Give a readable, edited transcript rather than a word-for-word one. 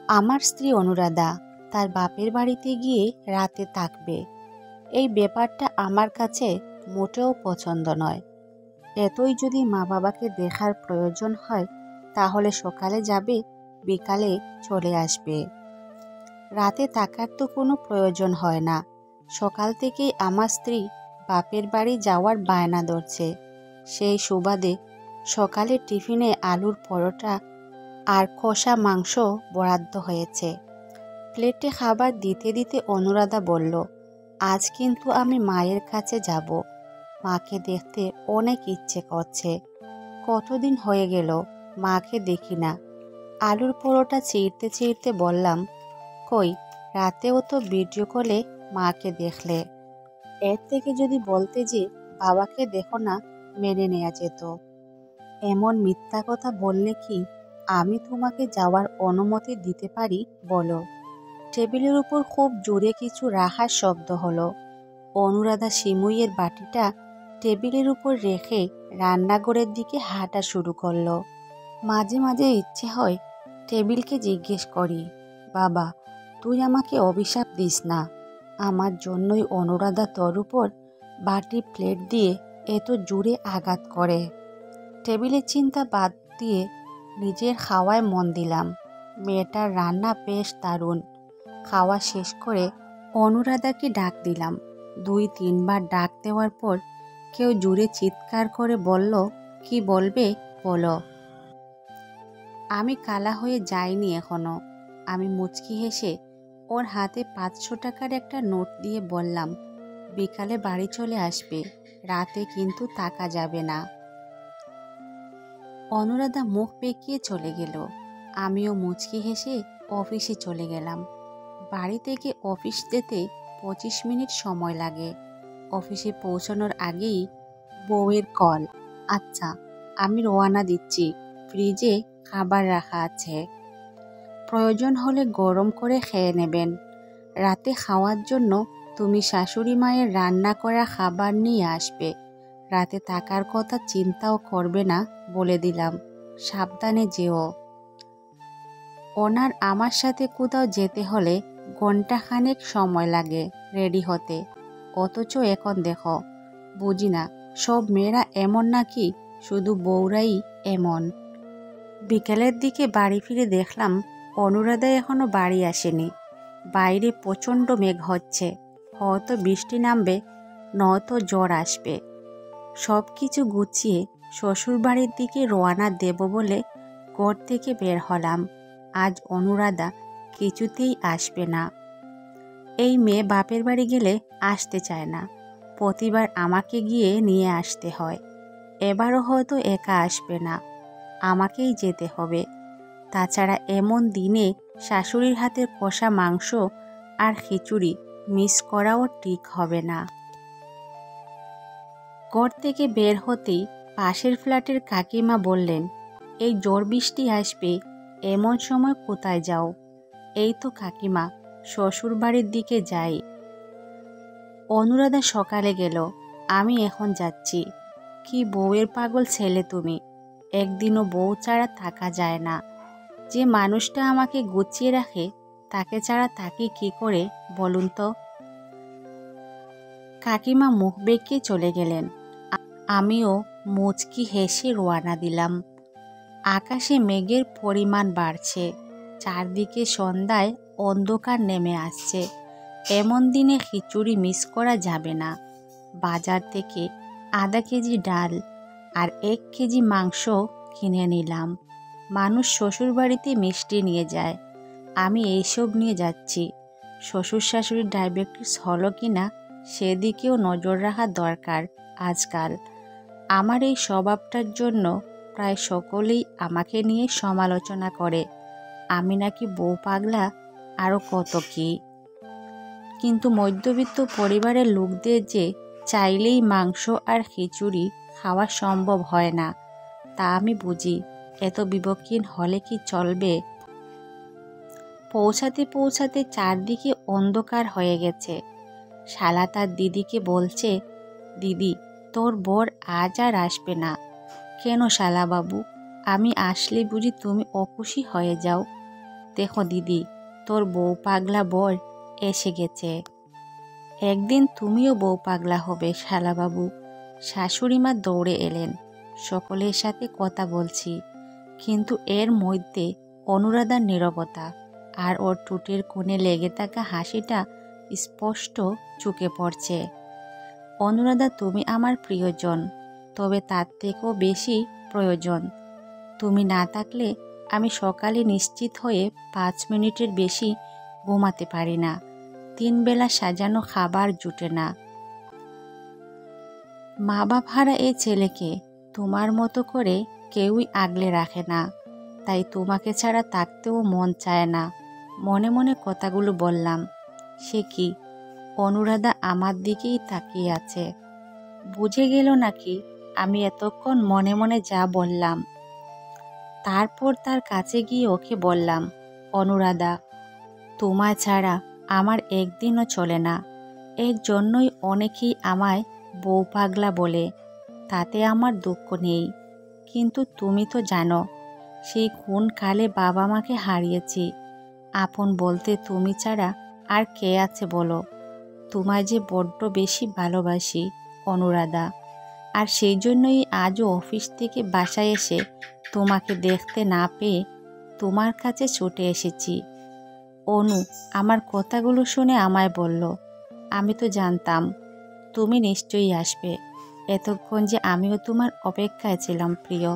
আমার স্ত্রী অনুরাধা তার বাপের বাড়িতে গিয়ে রাতে থাকবে, এই ব্যাপারটা আমার কাছে মোটেও পছন্দ নয়। এতই যদি মা বাবাকে দেখার প্রয়োজন হয় তাহলে সকালে যাবে, বিকালে চলে আসবে। রাতে থাকার তো কোনো প্রয়োজন হয় না। সকাল থেকেই আমার স্ত্রী বাপের বাড়ি যাওয়ার বায়না ধরছে। সেই সুবাদে সকালে টিফিনে আলুর পরোটা আর কষা মাংস বরাদ্দ হয়েছে। প্লেটে খাবার দিতে দিতে অনুরাধা বলল, আজ কিন্তু আমি মায়ের কাছে যাব। মাকে দেখতে অনেক ইচ্ছে করছে। কতদিন হয়ে গেল মাকে দেখি না। আলুর পরোটা ছিঁড়তে ছিঁড়তে বললাম, কই, রাতেও তো ভিডিও কলে মাকে দেখলে। এর থেকে যদি বলতে যে বাবাকে দেখো না, মেনে নেওয়া যেত। এমন মিথ্যা কথা বললে কি আমি তোমাকে যাওয়ার অনুমতি দিতে পারি বলো? টেবিলের উপর খুব জোরে কিছু রাখার শব্দ হলো। অনুরাধা সিমুইয়ের বাটিটা টেবিলের উপর রেখে রান্নাঘরের দিকে হাঁটা শুরু করলো। মাঝে মাঝে ইচ্ছে হয় টেবিলকে জিজ্ঞেস করি, বাবা, তুই আমাকে অভিশাপ দিস না। আমার জন্যই অনুরাধা তোর উপর বাটি প্লেট দিয়ে এত জোরে আঘাত করে। টেবিলের চিন্তা বাদ দিয়ে নিজের খাওয়ায় মন দিলাম। মেয়েটার রান্না বেশ দারুণ। খাওয়া শেষ করে অনুরাধাকে ডাক দিলাম। 2-3 বার ডাক দেওয়ার পর কেউ জোরে চিৎকার করে বলল, কি বলবে বলো? আমি কালা হয়ে যাইনি এখনো। আমি মুচকি হেসে ওর হাতে 500 টাকার একটা নোট দিয়ে বললাম, বিকালে বাড়ি চলে আসবে, রাতে কিন্তু থাকা যাবে না। অনুরাধা মুখ বেঁকিয়ে চলে গেল। আমিও মুচকি হেসে অফিসে চলে গেলাম। বাড়ি থেকে অফিস যেতে 25 মিনিট সময় লাগে। অফিসে পৌঁছানোর আগেই বউয়ের কল, আচ্ছা আমি রওনা দিচ্ছি, ফ্রিজে খাবার রাখা আছে, প্রয়োজন হলে গরম করে খেয়ে নেবেন। রাতে খাওয়ার জন্য তুমি শাশুড়ি মায়ের রান্না করা খাবার নিয়ে আসবে। রাতে থাকার কথা চিন্তাও করবে না বলে দিলাম, সাবধানে যেও। ওনার আমার সাথে কোথাও যেতে হলে ঘন্টাখানেক সময় লাগে রেডি হতে, অথচ এখন দেখো, বুঝি না সব মেয়েরা এমন নাকি শুধু বউরাই এমন। বিকেলের দিকে বাড়ি ফিরে দেখলাম অনুরাধা এখনো বাড়ি আসেনি। বাইরে প্রচণ্ড মেঘ হচ্ছে, হয়তো বৃষ্টি নামবে, নয়তো জ্বর আসবে। সব কিছু গুছিয়ে শ্বশুরবাড়ির দিকে রওনা দেব বলে ঘর থেকে বের হলাম। আজ অনুরাধা কিছুতেই আসবে না। এই মেয়ে বাপের বাড়ি গেলে আসতে চায় না, প্রতিবার আমাকে গিয়ে নিয়ে আসতে হয়। এবারও হয়তো একা আসবে না, আমাকেই যেতে হবে। তাছাড়া এমন দিনে শাশুড়ির হাতের কষা মাংস আর খিচুড়ি মিস করাও ঠিক হবে না। ঘর থেকে বের হতেই পাশের ফ্ল্যাটের কাকিমা বললেন, এই ঝড় বৃষ্টি আসবে, এমন সময় কোথায় যাও? এই তো কাকিমা, শ্বশুর বাড়ির দিকে যাই। অনুরাধা সকালে গেল, আমি এখন যাচ্ছি। কি বউয়ের পাগল ছেলে তুমি, একদিনও বউ ছাড়া থাকা যায় না। যে মানুষটা আমাকে গুছিয়ে রাখে তাকে ছাড়া থাকি কি করে বলুন তো? কাকিমা মুখ বেঁকিয়ে চলে গেলেন। আমিও মুচকি হেসে রওনা দিলাম। আকাশে মেঘের পরিমাণ বাড়ছে, চারদিকে সন্ধ্যায় অন্ধকার নেমে আসছে। এমন দিনে খিচুড়ি মিস করা যাবে না। বাজার থেকে আধা কেজি ডাল আর 1 কেজি মাংস কিনে নিলাম। মানুষ শ্বশুর বাড়িতে মিষ্টি নিয়ে যায়, আমি এইসব নিয়ে যাচ্ছি। শ্বশুর শাশুড়ির ডায়াবেটিস হলো কিনা সেদিকেও নজর রাখা দরকার আজকাল। আমার এই স্বভাবটার জন্য প্রায় সকলেই আমাকে নিয়ে সমালোচনা করে, আমি নাকি বউ পাগলা, আরও কত কি। কিন্তু মধ্যবিত্ত পরিবারের লোকদের যে চাইলেই মাংস আর খিচুড়ি খাওয়া সম্ভব হয় না, তা আমি বুঝি। এত বিবেকহীন হলে কি চলবে? পৌঁছাতে পৌঁছাতে চারদিকে অন্ধকার হয়ে গেছে। শালা তার দিদিকে বলছে, দিদি, তোর বর আজ আর আসবে না। কেন শালা বাবু, আমি আসলে বুঝি তুমি অখুশি হয়ে যাও? দেখো দিদি, তোর বউ পাগলা বর এসে গেছে। একদিন তুমিও বউ পাগলা হবে শালাবাবু। শাশুড়িমা দৌড়ে এলেন। সকলের সাথে কথা বলছি, কিন্তু এর মধ্যে অনুরাধার নীরবতা আর ওর ঠোঁটের কোণে লেগে থাকা হাসিটা স্পষ্ট চোখে পড়ছে। অনুরাধা, তুমি আমার প্রিয়জন, তবে তার থেকেও বেশি প্রয়োজন। তুমি না থাকলে আমি সকালে নিশ্চিত হয়ে 5 মিনিটের বেশি ঘুমাতে পারি না। 3 বেলা সাজানো খাবার জুটে না। মা বাপ হারা এই ছেলেকে তোমার মতো করে কেউই আগলে রাখে না, তাই তোমাকে ছাড়া থাকতেও মন চায় না। মনে মনে কথাগুলো বললাম। সে কি? অনুরাধা আমার দিকেই তাকিয়ে আছে। বুঝে গেল নাকি আমি এতক্ষণ মনে মনে যা বললাম? তারপর তার কাছে গিয়ে ওকে বললাম, অনুরাধা, তোমায় ছাড়া আমার একদিনও চলে না। এর জন্যই অনেকেই আমায় বউ পাগলা বলে। তাতে আমার দুঃখ নেই, কিন্তু তুমি তো জানো সেই কোন কালে বাবা মাকে হারিয়েছি। আপন বলতে তুমি ছাড়া আর কে আছে বলো? তোমায় যে বড্ড বেশি ভালোবাসি অনুরাধা। আর সেই জন্যই আজও অফিস থেকে বাসায় এসে তোমাকে দেখতে না পেয়ে তোমার কাছে ছুটে এসেছি। অনু আমার কথাগুলো শুনে আমায় বলল, আমি তো জানতাম তুমি নিশ্চয়ই আসবে। এতক্ষণ যে আমিও তোমার অপেক্ষায় ছিলাম প্রিয়।